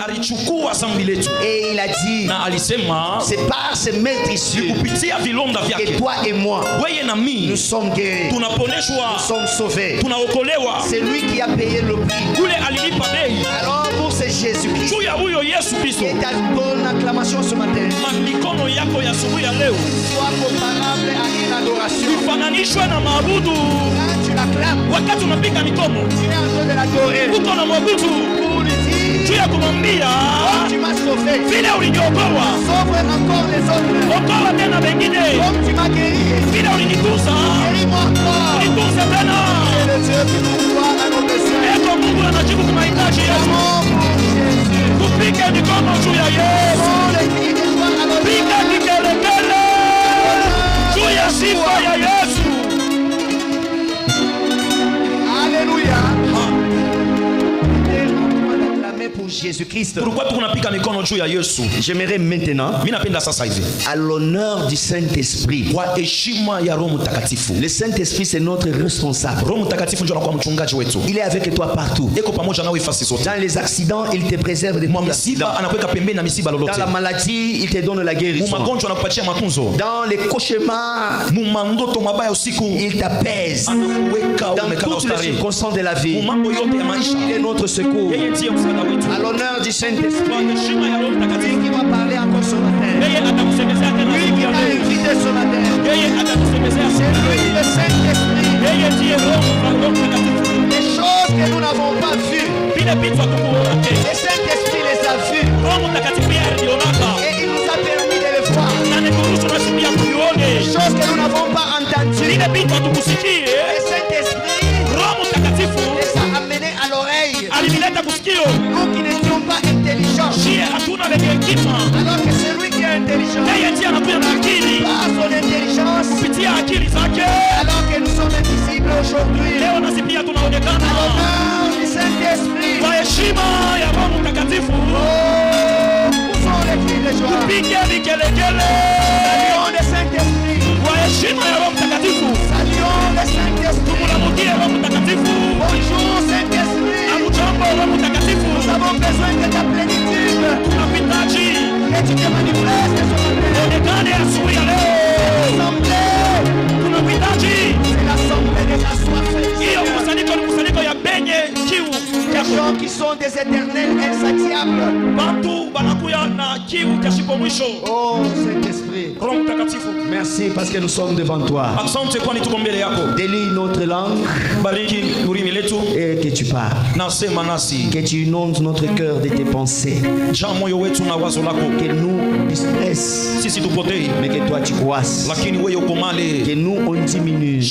Et il a dit, c'est par ce maîtrissure que toi et moi, nous sommes guéris, nous sommes sauvés. C'est lui qui a payé le prix. Alors pour ce Jésus-Christ, qui est à ton acclamation ce matin, sois comparable à une adoration. Quand tu l'acclames, tu es en train de l'adorer. Pour lui dire, comme tu m'as sauvé, sauve encore les autres. Comme tu m'as guéri, guéris-moi encore. Et le Dieu qui pourvoit à nos besoins. Amour pour Jésus. Alléluia. Pour Jésus-Christ. J'aimerais maintenant, à l'honneur du Saint-Esprit. Le Saint-Esprit, c'est notre responsable. Il est avec toi partout. Dans les accidents, il te préserve de tout accident. Dans la maladie, il te donne la guérison. Dans les cauchemars, il t'apaise. Dans toutes les circonstances de la vie, il est notre secours. À l'honneur du Saint-Esprit, lui qui va parler encore ce matin, lui qui va inviter ce matin, c'est lui le Saint-Esprit. Les choses que nous n'avons pas vues, le Saint-Esprit les a vues et il nous a permis de les voir. Les choses que nous n'avons pas entendues, le Saint-Esprit les a amenées à l'oreille. Nous qui n'étions pas intelligents, alors que celui qui est intelligent, par son intelligence, alors que nous sommes invisibles aujourd'hui, à l'honneur du Saint-Esprit, où sont les cris de joie? Saluons le Saint-Esprit. Saluons le Saint-Esprit. Bonjour Saint-Esprit. Nous avons besoin de ta plénitude. Et tu te manifestes sur la terre. C'est l'assemblée des assoiffés. Les gens qui sont des éternels insatiables. Oh Saint-Esprit, merci parce que nous sommes devant toi. Délie notre langue et que tu parles. Que tu inondes notre cœur de tes pensées. Que nous distresse, mais que toi tu croisses. Que nous on diminue,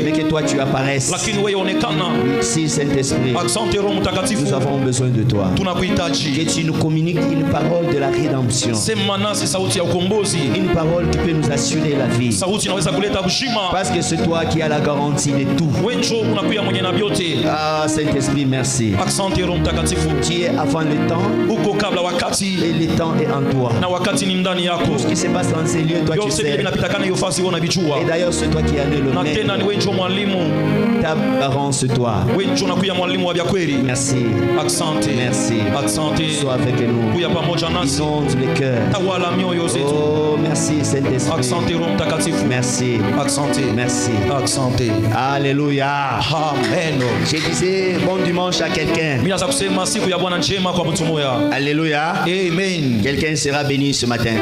mais que toi tu apparaisses. Merci Saint-Esprit, nous avons besoin de toi. Que tu nous communiques une parole de la rédemption, une parole qui peut nous assurer la vie, parce que c'est toi qui as la garantie de tout. Ah Saint-Esprit, merci. Tu es avant le temps et le temps est en toi. Tout ce qui se passe dans ces lieux, toi tu sais. Et d'ailleurs c'est toi qui as le maître. Ta parole c'est toi. Merci. Merci. Sois avec nous. Inonde le cœur. Oh, merci Saint-Esprit. Merci. Merci. Alléluia. Amen. Je disais bon dimanche à quelqu'un. Alléluia. Amen. Quelqu'un sera béni ce matin.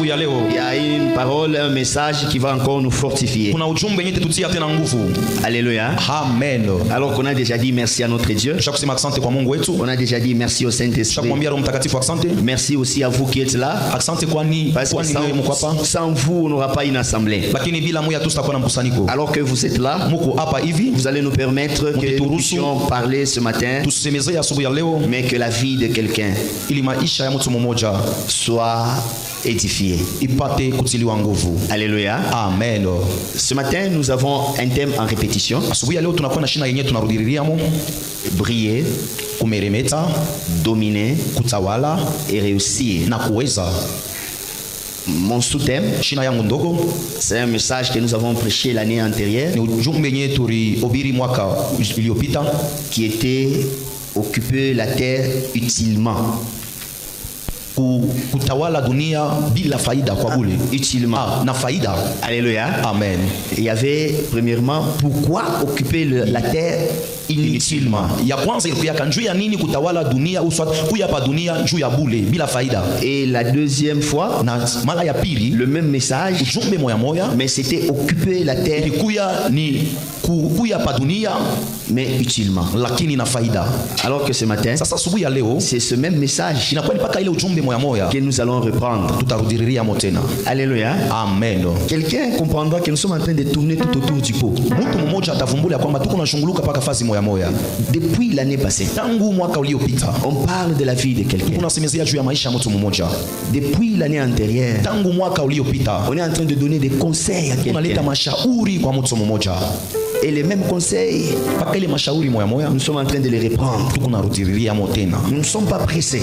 Il y a une parole, un message qui va encore nous fortifier. Alléluia. Amen. Alors qu'on a déjà dit merci à notre Dieu. On a déjà dit merci au Saint-Esprit. Merci aussi à vous qui êtes là. Parce que sans vous, on n'aura pas une assemblée. Alors que vous êtes là, vous allez nous permettre que nous puissions parler ce matin, mais que la vie de quelqu'un soit édifiée. Alléluia. Amen. Ce matin, nous avons un thème en répétition. Briller, dominer et réussir. Mon sous-thème, c'est un message que nous avons prêché l'année antérieure, qui était occuper la terre utilement. Kutawala dunia bila faida kwa bure. Utilement. Na faida. Alléluia. Amen. Il y avait premièrement pourquoi occuper la terre inutilement. Ya kwanza ilikuwa kanjuu ya nini kutawala dunia uswat kuya pa dunia juu ya bure bila faida. Et la deuxième fois, na mara ya pili le même message, ujumbe moya mais c'était occuper la terre ilikuwa ni kuya pa dunia mais utilement, lakini na faida. Alors que ce matin, sasa asubuhi ya leo c'est ce même message inakuwa ni paka ile ujumbe moya que nous allons reprendre. Tutarudiria motena. Alléluia. Amen. Quelqu'un comprendra que nous sommes en train de tourner tout autour du pot. Mtu mmoja atavumbula kwamba tuko tunashunguluka paka fasi moya. Depuis l'année passée, tangu mwaka uliopita, on parle de la vie de quelqu'un. Tunasemezea juu ya maisha ya mtu mmoja. Depuis l'année antérieure, tangu mwaka uliopita, on est en train de donner des conseils à quelqu'un. Tunaleta mashauri kwa mtu mmoja. Et les mêmes conseils, nous sommes en train de les reprendre. Nous ne sommes pas pressés.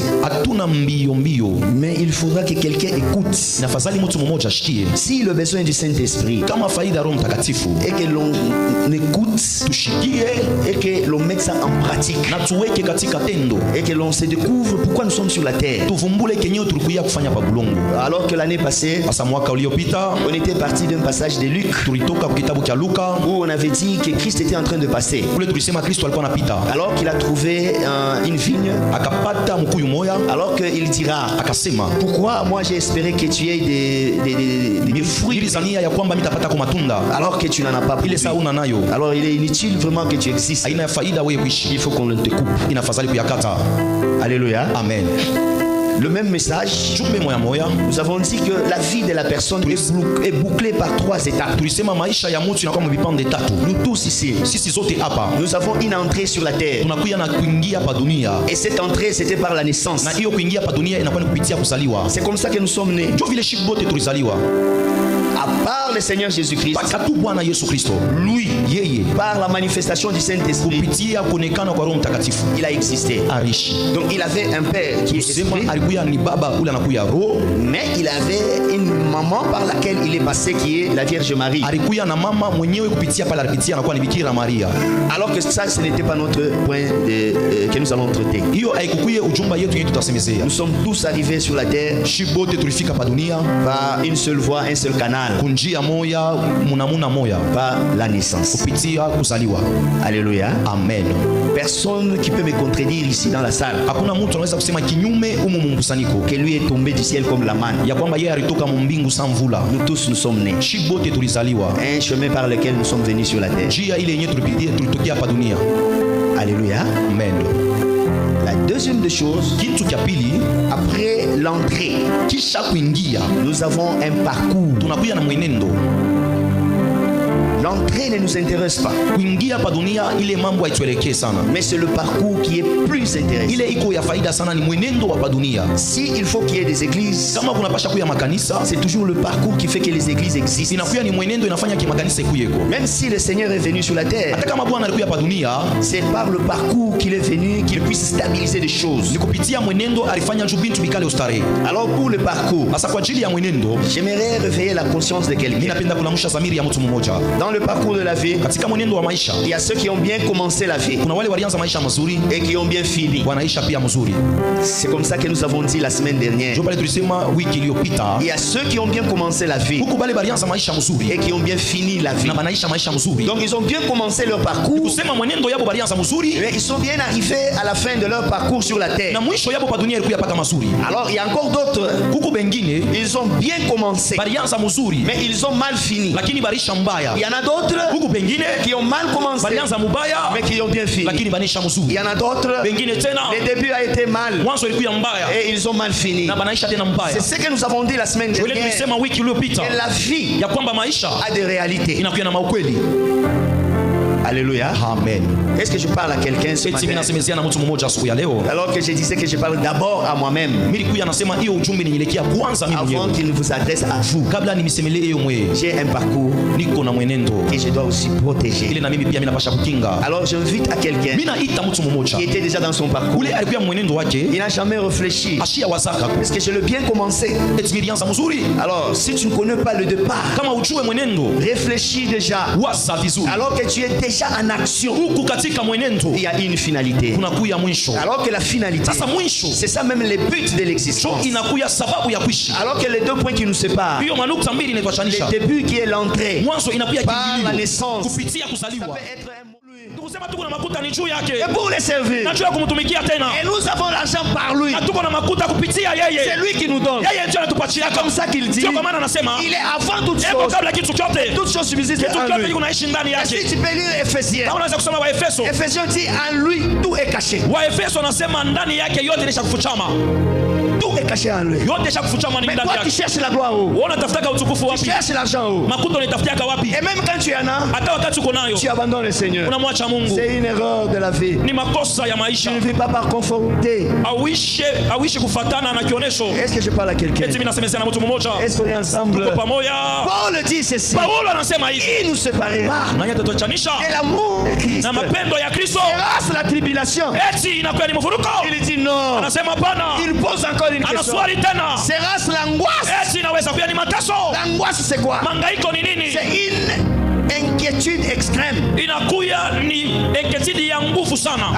Mais il faudra que quelqu'un écoute. Si le besoin du Saint-Esprit et que l'on écoute et que l'on mette ça en pratique et que l'on se découvre pourquoi nous sommes sur la terre. Alors que l'année passée, on était parti d'un passage de Luc où on avait dit que Christ était en train de passer. Alors qu'il a trouvé une vigne. Alors qu'il dira, pourquoi moi j'ai espéré que tu aies des fruits alors que tu n'en as pas produit. Alors il est inutile vraiment que tu existes. Il faut qu'on te coupe. Alléluia. Amen. Le même message, nous avons dit que la vie de la personne est bouclée par 3 étapes. Nous tous ici, nous avons une entrée sur la terre. Et cette entrée, c'était par la naissance. C'est comme ça que nous sommes nés. À part le Seigneur Jésus-Christ, lui, par la manifestation du Saint-Esprit, il a existé. Donc il avait un père qui est esprit, mais il avait une maman par laquelle il est passé qui est la Vierge Marie. Alors que ça, ce n'était pas notre point que nous allons traiter. Nous sommes tous arrivés sur la terre par une seule voie, un seul canal. Par la naissance. Alléluia. Amen. Personne qui peut me contredire ici dans la salle que lui est tombé du ciel comme la manne. Nous tous nous sommes nés. Un chemin par lequel nous sommes venus sur la terre. Alléluia. Amen. La deuxième des choses, après l'entrée, nous avons un parcours. L'entrée ne nous intéresse pas. Mais c'est le parcours qui est plus intéressant. Si il faut qu'il y ait des églises, c'est toujours le parcours qui fait que les églises existent. Même si le Seigneur est venu sur la terre, c'est par le parcours qu'il est venu qu'il puisse stabiliser les choses. Alors pour le parcours, j'aimerais réveiller la conscience de quelqu'un. Dans le parcours de la vie, il y a ceux qui ont bien commencé la vie et qui ont bien fini. C'est comme ça que nous avons dit la semaine dernière. Il y a ceux qui ont bien commencé la vie et qui ont bien fini la vie. Donc ils ont bien commencé leur parcours, mais ils sont bien arrivés à la fin de leur parcours sur la terre. Alors il y a encore d'autres, ils ont bien commencé, mais ils ont mal fini. Il y en a d'autres qui ont mal commencé, mais qui ont bien fini. Il y en a d'autres, le début a été mal et ils ont mal fini. C'est ce que nous avons dit la semaine dernière, que la vie a des réalités. Alléluia. Amen. Est-ce que je parle à quelqu'un ce matin? Alors que je disais que je parle d'abord à moi-même, avant qu'il ne vous adresse à vous. J'ai un parcours et je dois aussi protéger. Alors j'invite à quelqu'un qui était déjà dans son parcours. Il n'a jamais réfléchi. Est-ce que je l'ai bien commencé? Alors si tu ne connais pas le départ, réfléchis déjà. Alors que tu es déjà déjà en action, il y a une finalité. Alors que la finalité, c'est ça même les buts de l'existence. Alors que les deux points qui nous séparent, le début qui est l'entrée par la naissance, ça peut être et pour les servir. Et nous avons l'argent par lui. C'est lui qui nous donne. C'est comme ça qu'il dit. Il est avant toutes choses. Toutes choses subsistent en lui. Et si tu peux lire Ephésiens, Ephésiens dit en lui tout est caché. Tout est caché en lui. Mais toi qui cherches la gloire, tu cherches l'argent, et même quand tu en as, tu abandonnes le Seigneur. C'est une erreur de la vie. Tu ne vis pas par conformité. Est-ce que je parle à quelqu'un? Est-ce qu'on est ensemble? Paul dit ceci: il nous séparera et l'amour de Christ sera la tribulation. Il dit non. Il pose encore une question: sera-ce l'angoisse? L'angoisse c'est quoi? C'est une inquiétude extrême.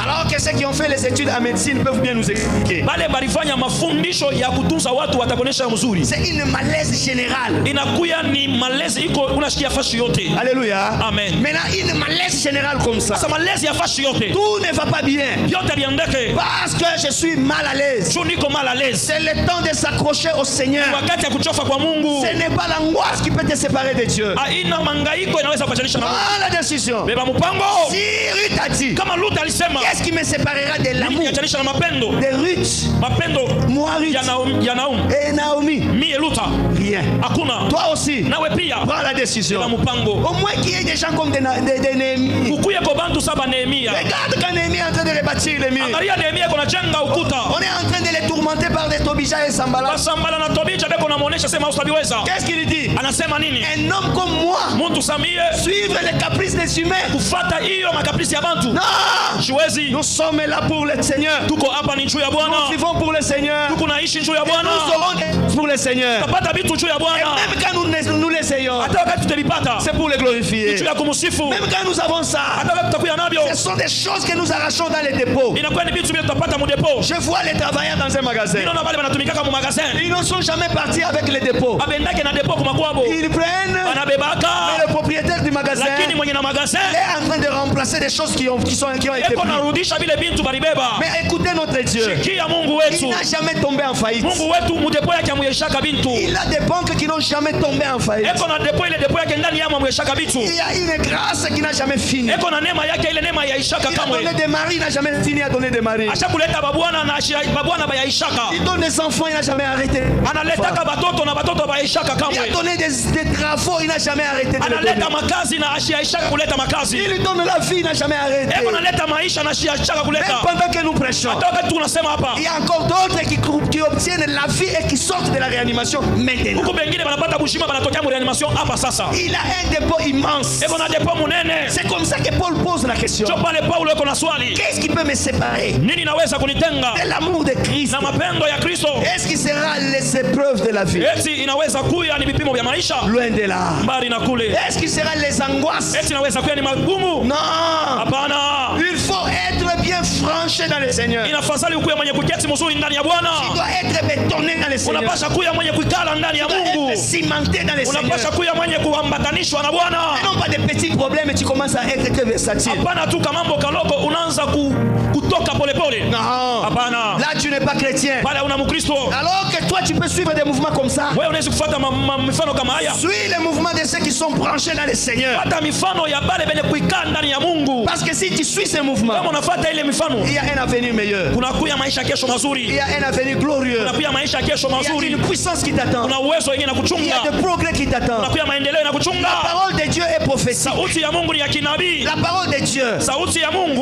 Alors que ceux qui ont fait les études en médecine peuvent bien nous expliquer. C'est une malaise générale. Alléluia. Amen. Maintenant, une malaise générale comme ça, tout ne va pas bien parce que je suis mal à l'aise. C'est le temps de s'accrocher au Seigneur. Ce n'est pas l'angoisse qui peut te séparer de Dieu. La décision. Si Ruth a dit, qu'est-ce qui me séparera de l'amour de Ruth, moi Ruth et Naomi? Rien. Toi aussi, prends la décision. Au moins qu'il y ait des gens comme des Néhémie. Regarde quand Néhémie est en train de rebâtir les murs. On est en train de les tourmenter par des Tobija et Sambala. Qu'est-ce qu'il dit? Un homme comme moi, suivre les caprices des humains. Non, nous sommes là pour le Seigneur. Nous vivons pour le Seigneur. Nous serons pour le Seigneur. Et même quand nous l'essayons, c'est pour le glorifier. Même quand nous avons ça, ce sont des choses que nous arrachons dans les dépôts. Je vois les travailleurs dans un magasin. Ils ne sont jamais partis avec les dépôts. Ils prennent, mais le propriétaire du magasin est en train de remplacer des choses qui ont été prises. Mais écoutez notre Dieu, il n'a jamais tombé en faillite. Il a des banques qui n'ont jamais tombé en faillite. Il y a une grâce qui n'a jamais fini. Il a donné des maris, il n'a jamais fini à donner des maris. Il donne des enfants, il n'a jamais arrêté. Il a donné des travaux, il n'a jamais arrêté de les donner. Il lui donne la vie, il n'a jamais arrêté. Même pendant que nous prêchons, il y a encore d'autres qui obtiennent la vie et qui sortent de la réanimation maintenant. Il a un dépôt immense. C'est comme ça que Paul pose la question: qu'est-ce qui peut me séparer de l'amour de Christ? Est-ce qu'il sera les épreuves de la vie? Loin de là. Est-ce qu'il sera les angoisses? Non. Il faut être bien franchi dans le Seigneur. Il doit être bétonné dans le Seigneur. Il doit être cimenté dans le Seigneur. Et non pas des petits problèmes et tu commences à être que versatile. Non. Là tu n'es pas chrétien. Alors que toi tu peux suivre des mouvements comme ça. Suis les mouvements de ceux qui sont branchés dans le Seigneur. Parce que si tu suis ces mouvements, il y a un avenir meilleur. Il y a un avenir glorieux. Il y a une puissance qui t'attend. Il y a des progrès qui t'attendent. La parole de Dieu est prophétique. La parole de Dieu,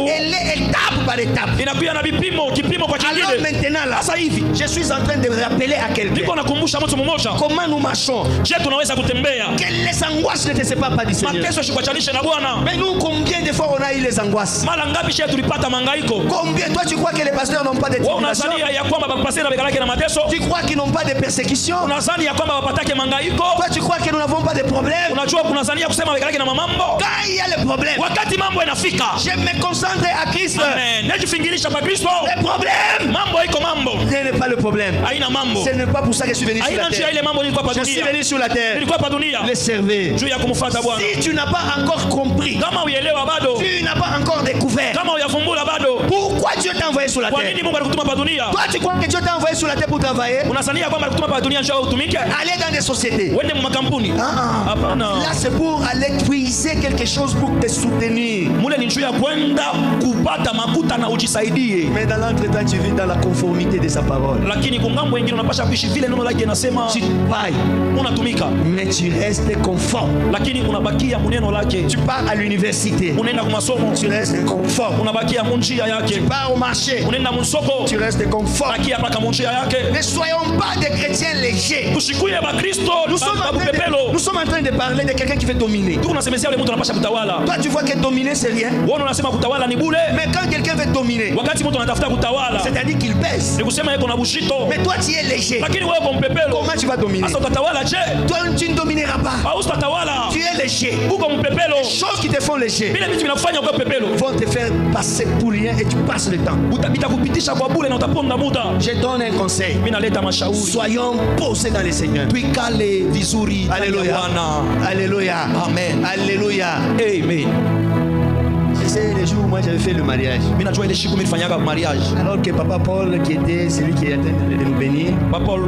elle est étape par étape. Alors maintenant là, je suis en train de rappeler à quelqu'un comment nous marchons. Que les angoisses ne te séparent pas du Seigneur. Mais nous, combien de fois on a eu les angoisses? Comment Combien toi tu crois que les pasteurs n'ont pas de tribulations? Tu crois qu'ils n'ont pas de persécutions? Toi tu crois que nous n'avons pas de problèmes? Quand il y a le problème, je me concentre à Christ. Le problème, ce n'est pas le problème. Ce n'est pas pour ça que je suis venu sur la terre. Je suis venu sur la terre le servir. Si tu n'as pas encore compris, tu n'as pas encore découvert pourquoi Dieu t'a envoyé sur la terre. Toi tu crois que Dieu t'a envoyé sur la terre pour travailler, aller dans des sociétés. Là c'est pour aller puiser quelque chose pour te soutenir. Mais dans l'entretemps tu vis dans la conformité de sa parole. Tu pailles, mais tu restes conforme. Tu pars à l'université, tu restes conforme. Tu pars au marché, tu restes conforme. Ne soyons pas des chrétiens légers. Nous sommes en train de parler de quelqu'un qui veut dominer. Toi tu vois que dominer c'est rien. Mais quand quelqu'un veut dominer, c'est-à-dire qu'il baisse. Mais toi tu es léger. Comment tu vas dominer? Toi tu ne domineras pas. Tu es léger. Les choses qui te font léger vont te faire passer pour rien et tu passes le temps. Je donne un conseil. Soyons posés dans le Seigneur. Alléluia. Alléluia. Amen. Alléluia. Amen. C'est les jours où moi j'avais fait le mariage. Alors que Papa Paul, qui était celui qui est en train de nous bénir, alors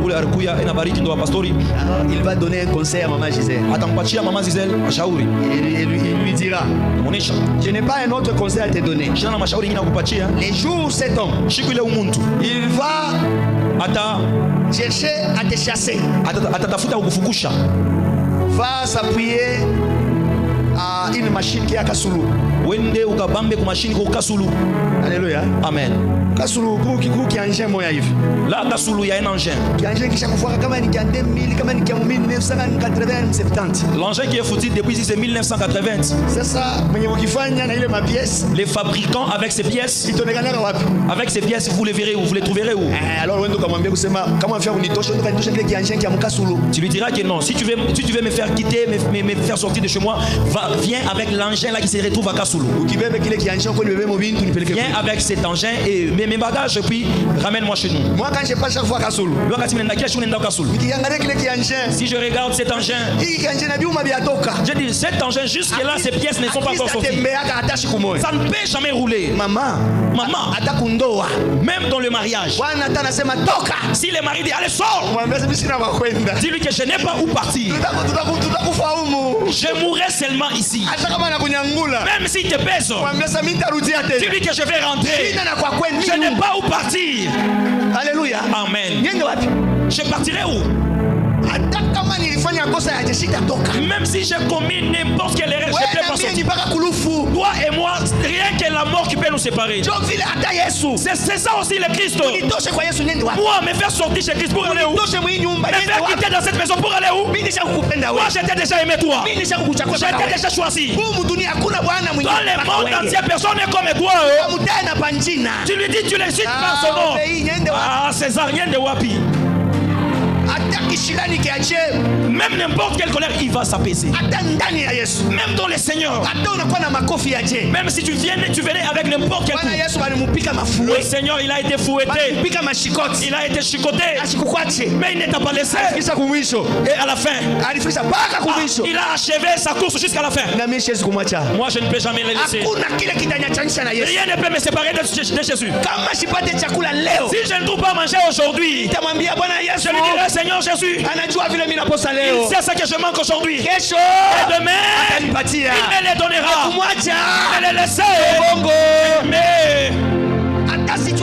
il va donner un conseil à Maman Gisèle. Il lui dira: je n'ai pas un autre conseil à te donner. Les jours où cet homme, il va chercher à te chasser, va s'appuyer à une machine qui est à Kasulu. Alléluia. Amen. Kasulu qui a un engin moyen hivi. Là Kasulu il y a un engin. Qui a un engin qui chaque fois kama ni 2000 kama ni 1980. L'engin qui est foutu depuis c'est 1980. C'est ça. Les fabricants avec ces pièces. Avec ces pièces vous les verrez où, vous les trouverez où? Alors tu lui diras que non. Si tu veux me faire quitter, me faire sortir de chez moi, viens avec l'engin là qui se retrouve à Kasulu. Viens avec cet engin et mes bagages puis ramène-moi chez nous. Moi quand je passe chaque fois à Kasulu, si je regarde cet engin, je dis cet engin jusque là ces pièces ne sont pas encore sorties. Ça ne peut jamais rouler. Maman, même dans le mariage, si le mari dit allez sors, dis-lui que je n'ai pas où partir. Je mourrai seulement ici. Même si te pèse, dis-lui que je vais rentrer. Je n'ai pas où partir. Alléluia. Amen. Je partirai où? Même si j'ai commis n'importe quelle erreur, je ne peux pas sortir. Toi et moi, rien que la mort qui peut nous séparer. C'est ça aussi le Christ. Moi, me faire sortir chez Christ pour aller où? Me faire quitter dans cette maison pour aller où? Moi, j'étais déjà aimé toi. J'étais déjà choisi. Dans le monde entier, personne n'est comme toi. Tu lui dis, tu les cites par son nom. Ah, César, rien de wapi. Même n'importe quelle colère, il va s'apaiser. Même dans le Seigneur. Même si tu venais avec n'importe quel coup. Le Seigneur, il a été fouetté. Il a été chicoté. Mais il ne t'a pas laissé. Et à la fin, il a achevé sa course jusqu'à la fin. Moi, je ne peux jamais le laisser. Rien ne peut me séparer de Jésus. Si je ne trouve pas manger aujourd'hui, je lui dirai, Seigneur Jésus, il sait ce que je manque aujourd'hui. Et demain, il me les donnera. Je vais les laisser. Mais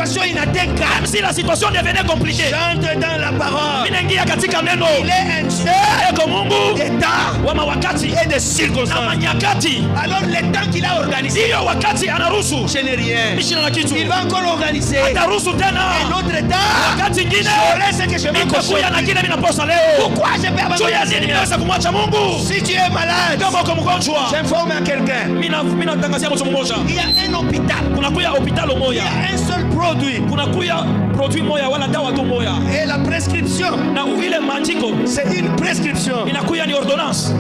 situation inateka, même si la situation devenait compliquée, j'entre dans la parole. minaingia katika neno. Il est un Dieu Eko Mungu d'état wa mawakati et de circonstances. na manyakati. Alors le temps qu'il a organisé, Hiyo wakati anaruhusu, je n'ai rien. mishina na kitu. Il va encore organiser Ataruhusu un tena autre temps. wakati ingine. J'aurai ce que je vais Nitakuya na construire. kile minaposa leo. Pourquoi je peux Juu ya abandonner? nini ninaweza kumwacha Mungu? Si tu es malade, Kama uko mgonjwa, j'informe à quelqu'un. mina tangazia mtu mmoja. Il y a un hôpital. Kuna kuya hospitali Il moja. y a un seul produit. Kuna kuya produit moja wala dawa tu moja. Et la prescription, Na ile maandiko c'est une prescription. inakuya ni ordonnance.